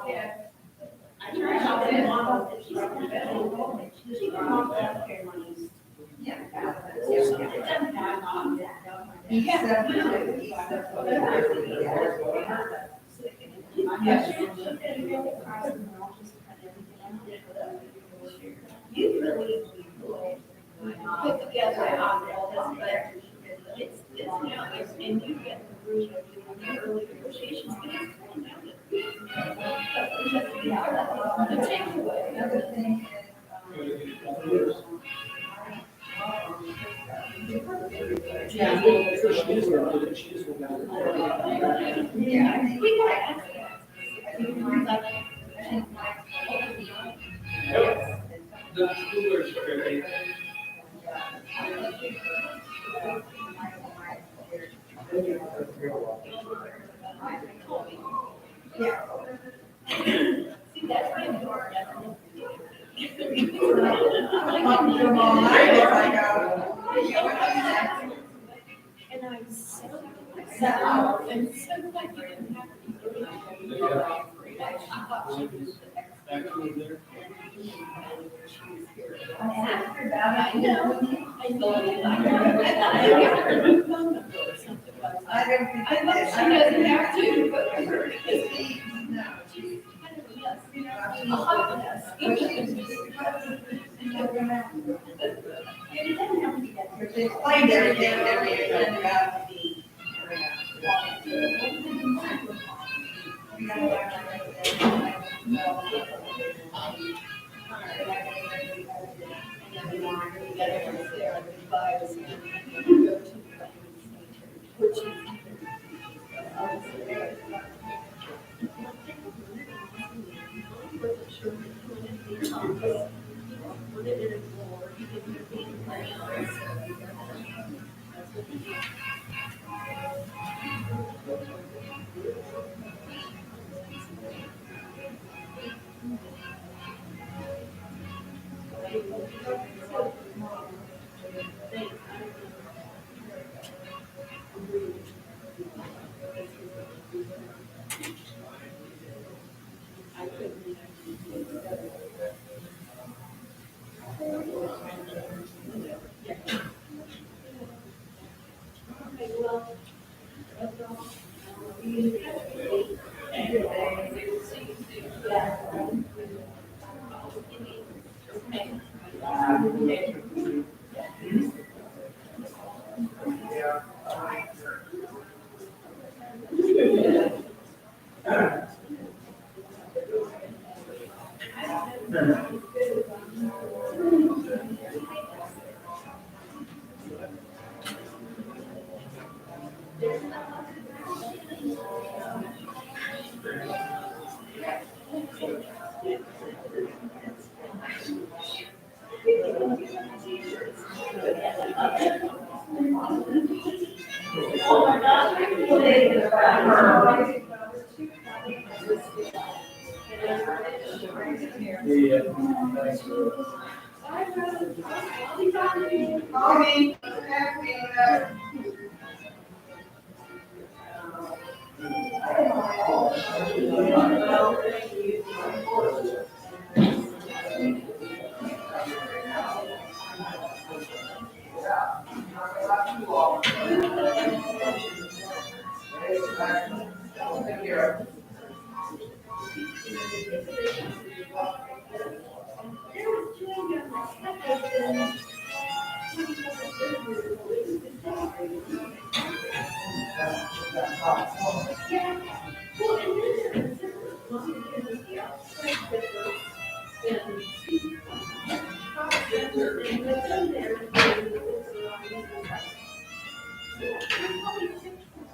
Yeah. You really put together all this, but it's now, and you get the room of the early negotiations, but it's going down to. The takeaway. Yeah. We gotta ask that. The schoolers are very. See, that's my door. And I'm so glad you didn't have to be I thought she was the expert. Actually, there. I know. I don't think I thought she doesn't have to, but her. She's kind of a mess, you know, a hot mess. It doesn't have to be that. They explained everything, everything about the.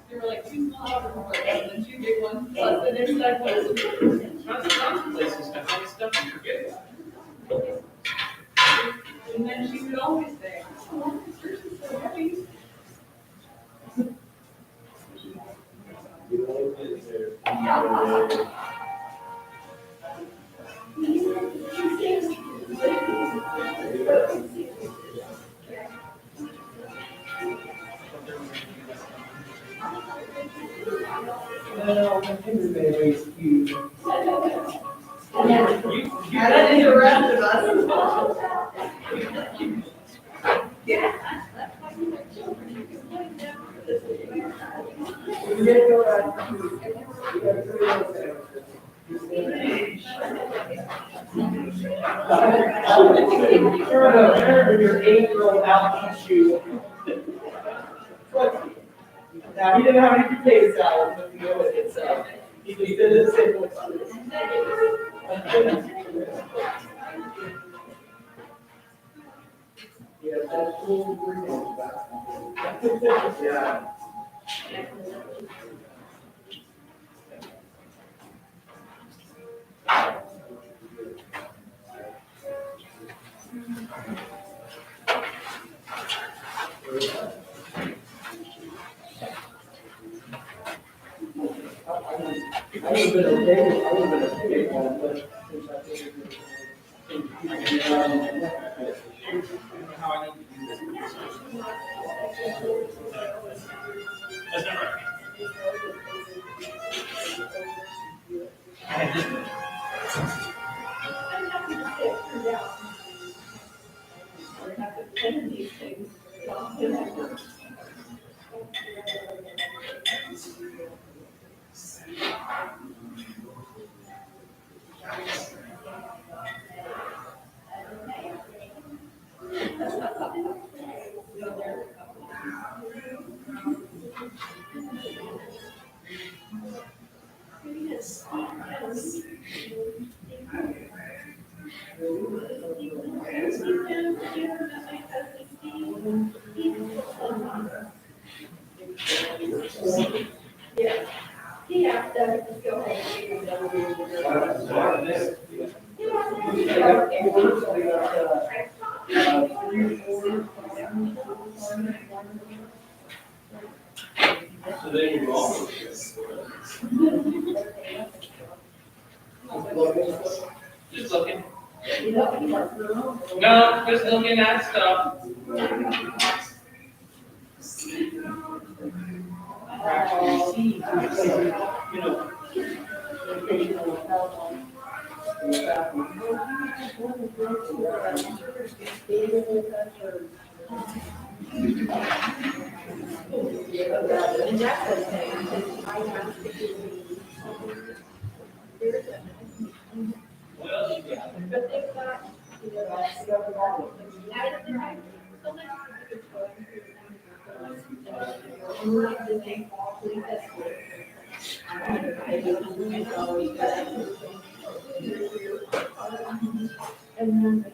There were like two small ones and two big ones, plus the next side was. Some places have all stuff you forget about. And then she would always say, oh, this church is so heavy. Well, I think they raised huge. That interrupted us. Yeah. Or your 8-year-old out eats you. Now, he didn't have any potato salad, but you know what it's, he just did it simple. Yeah, that's cool. Yeah. I would have been okay with one, but since I think How I need to do this. That's not right. So then you all. Just looking. No, just looking at stuff. You know. And that's okay, because I have to do. What else you got? But they've got, you know, and then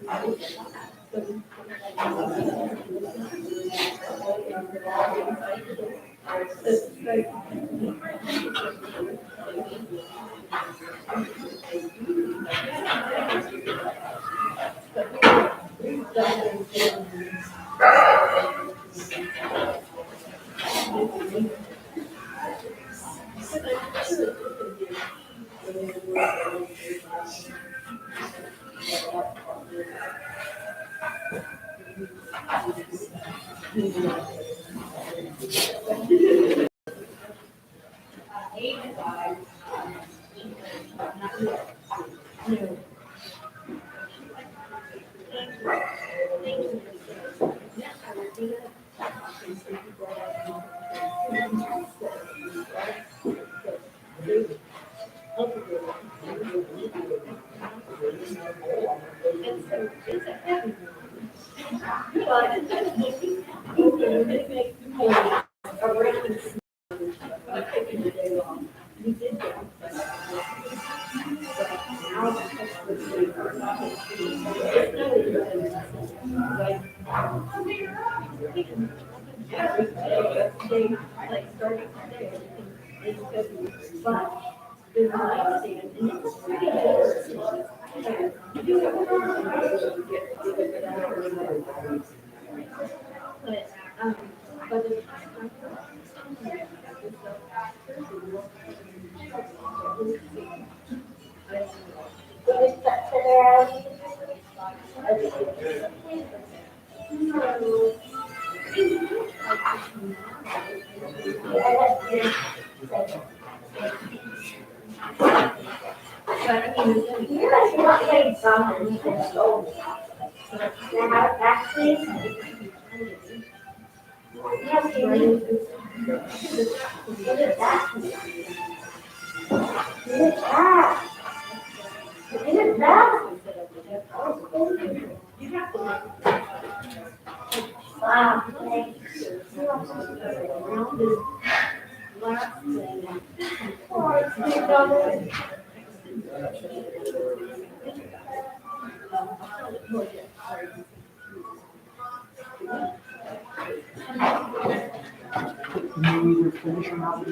You either finish or not.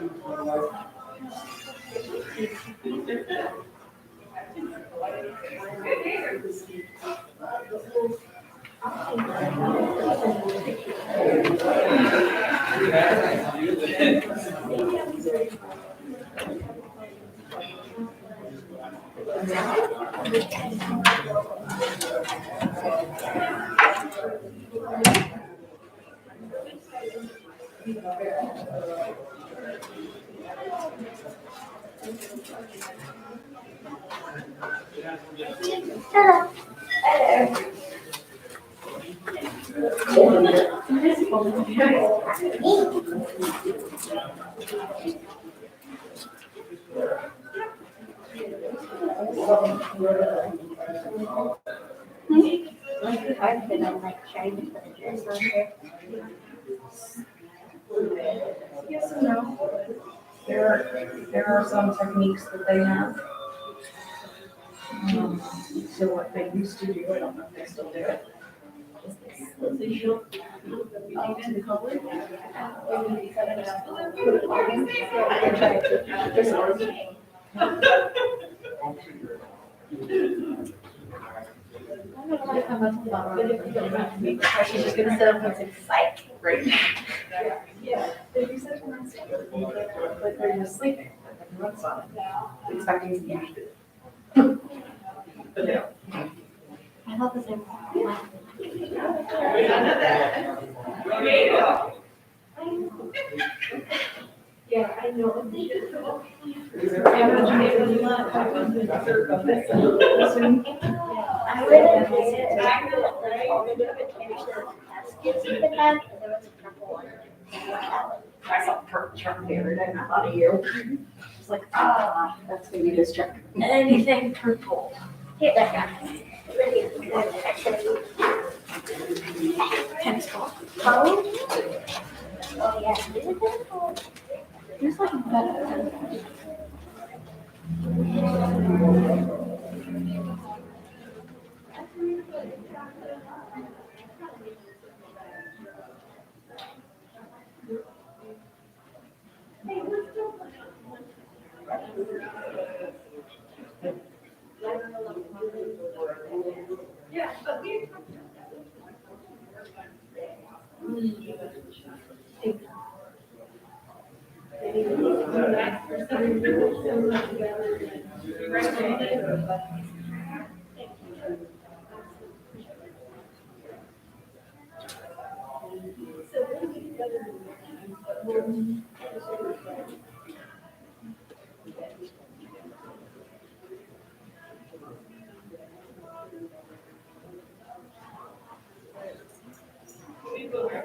I've been on like trying to put a dress on here. Yes and no. There are some techniques that they have. So what they used to do, I don't know if they still do it. Was the show? To the color. I don't know how much longer, but if you don't have to be, she's just gonna sit up and say, psych. Right. Yeah, if you said to myself, but they're just sleeping, like what's on it? Expecting to be. But yeah. I thought the same. Yeah, I know. I would have made it, I know, like, all the different candies that kids even had, and there was a purple one. I saw purple truck the other day and I thought of you. It's like, that's gonna be this truck. Anything purple. Hit that guy. Tennis ball. Oh? Oh, yeah. There's like a better.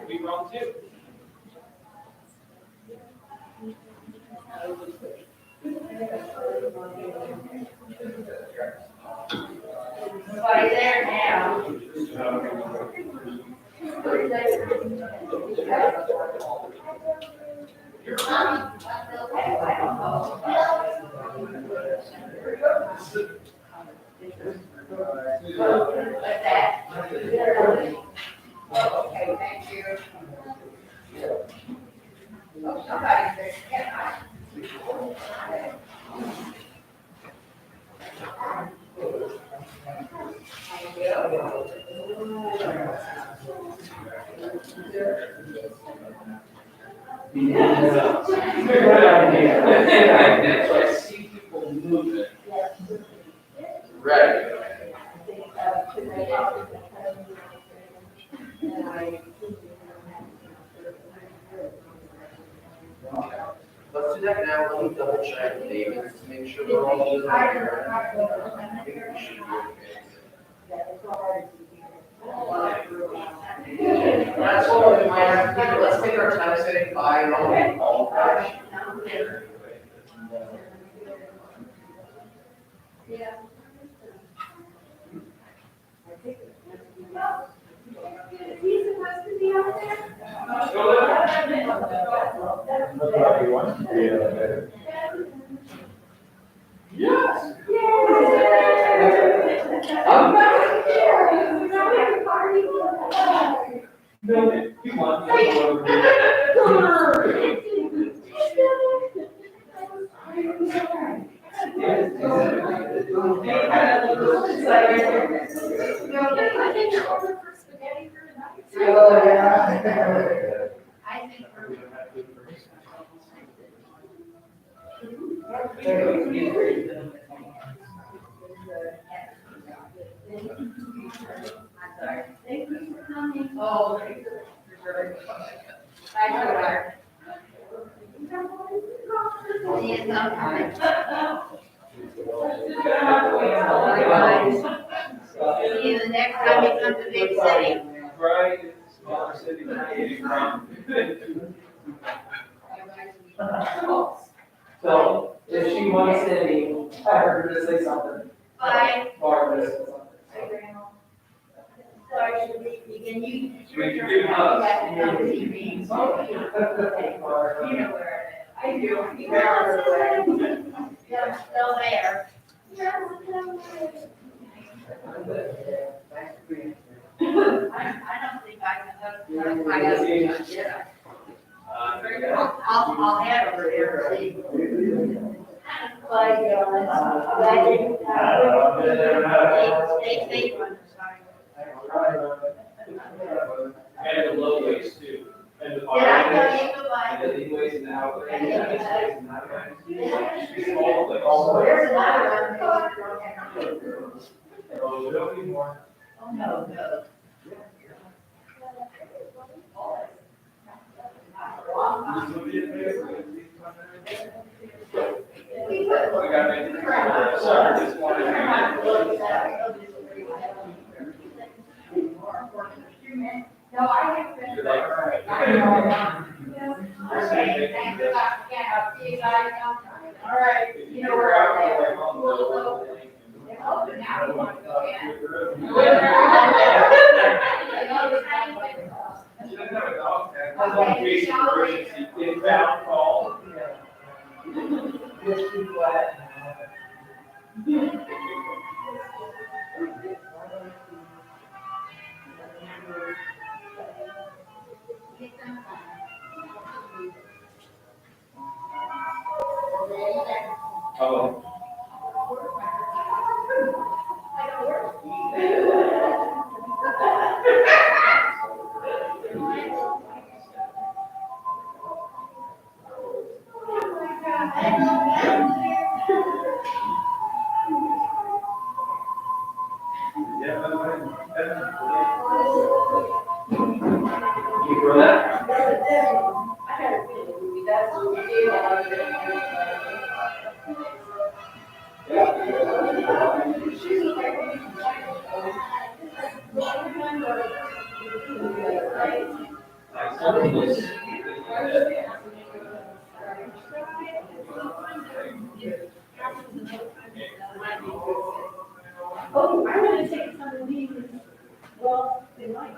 We wrong too. Somebody there now. Okay, thank you. Oh, somebody there, yeah. See people moving. Right. Let's do that now, let me double check David to make sure we're all good on here. I think we should be okay. That's all we might have to do, let's take our time saying bye and all. He's supposed to be out there. No, you want to. Oh, yeah. I think we're. Thank you for coming. Oh. I know. Yes, I'm coming. See you the next time you come to Big City. Right, smaller city, from. So, if she wants any, I heard her to say something. Bye. Barbara said something. Bye, Grandma. Sorry, should we begin? We can do hugs. You know where I do. Yeah, still there. I don't think I can, my husband. I'll head over there and see. Bye, Stay safe on the side. And the low waist too. And the Did I tell bottom you goodbye? and the in waist and out waist. There's All another one. Oh, don't need more. Oh, no, no. I got it. Sorry, just wanted No, I have. to. Okay, thanks a lot. Yeah, I'll see you guys sometime. All right, you know where I'm at. Oh, but now you want to go in. Inbound call. Just be quiet. Oh. You for that? Oh, I'm gonna take some of these. Well, they might.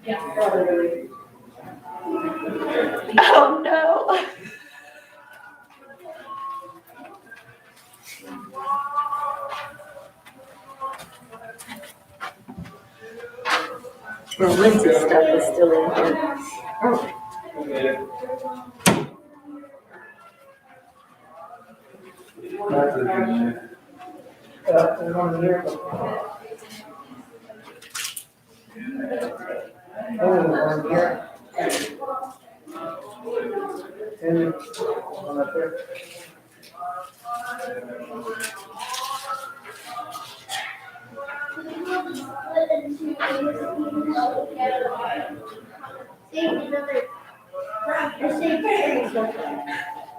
Yeah, probably. Oh, no. Well, Lindsay's stuff is still in here. There's one here. Oh, one here. And one up there.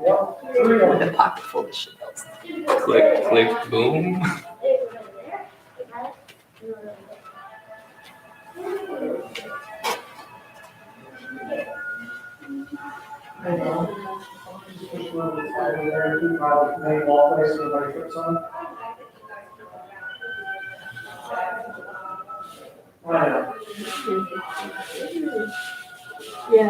Yep, three of them. A pocket full of shit. Click, click, boom. I know. Just one of the side of there, keep my main wall place with my foot on. I know. Yeah.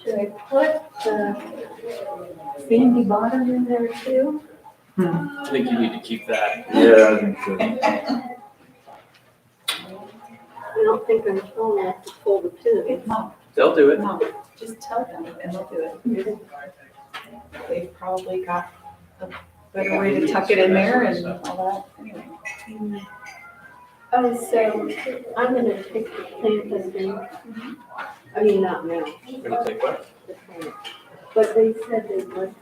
Should I put the sandy bottom in there too? I think you need to keep that. Yeah, I think so. I don't think I'm tall enough to pull the pin. No, They'll do it. no, just tell them and they'll do it. They've probably got a better way to tuck it in there and all that, anyway. Oh, so I'm gonna take the plant and then, I mean, not now. You're gonna take what? the plant. But they said they must,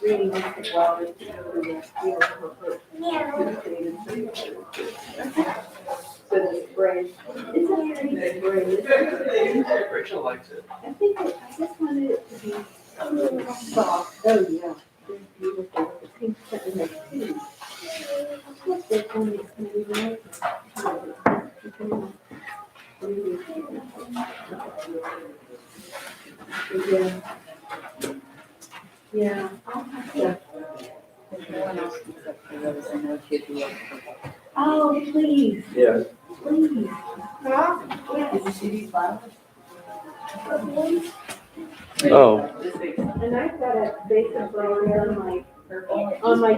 really must have water to go to so the spray, it's a pretty spray. Rachel likes it. I think, I just wanted it to be soft. Oh, yeah. It's beautiful. The pink stuff in the pink. What's that one that's gonna be like? Yeah. Yeah. If no one else picks up the rose, I know she'd be okay. Oh, please, Yeah. please. Did you see these flowers? Oh. This big. And I've got a vase of flowers on my Purple. on my